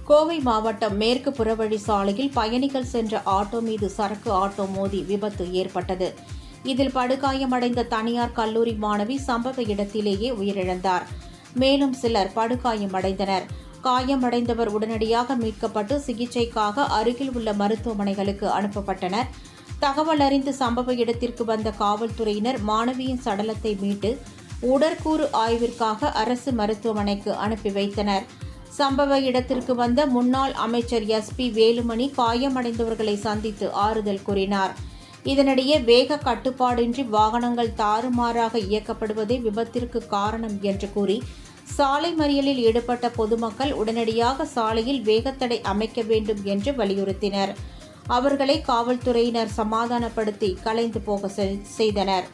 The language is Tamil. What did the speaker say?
கோவை மாவட்டம் மேற்கு புறவழி சாலையில் பயணிகள் சென்ற ஆட்டோ மீது சரக்கு ஆட்டோ மோதி விபத்து ஏற்பட்டது. இதில் படுகாயமடைந்த தனியார் கல்லூரி மாணவி சம்பவ இடத்திலேயே உயிரிழந்தார். மேலும் சிலர் படுகாயமடைந்தனர். காயமடைந்தவர் உடனடியாக மீட்கப்பட்டு சிகிச்சைக்காக அருகில் உள்ள மருத்துவமனைகளுக்கு அனுப்பப்பட்டனர். தகவல் அறிந்து சம்பவ இடத்திற்கு வந்த காவல்துறையினர் மாணவியின் சடலத்தை மீட்டு உடற்கூறு ஆய்விற்காக அரசு மருத்துவமனைக்கு அனுப்பி வைத்தனர். சம்பவ இடத்திற்கு வந்த முன்னாள் அமைச்சர் SP வேலுமணி காயமடைந்தவர்களை சந்தித்து ஆறுதல் கூறினார். இதனிடையே வேக கட்டுப்பாடின்றி வாகனங்கள் தாறுமாறாக இயக்கப்படுவதே விபத்திற்கு காரணம் என்று கூறி சாலை மறியலில் ஈடுபட்ட பொதுமக்கள் உடனடியாக சாலையில் வேகத்தடை அமைக்க வேண்டும் என்று வலியுறுத்தினர். அவர்களை காவல்துறையினர் சமாதானப்படுத்தி கலைந்து போக செய்தனர்.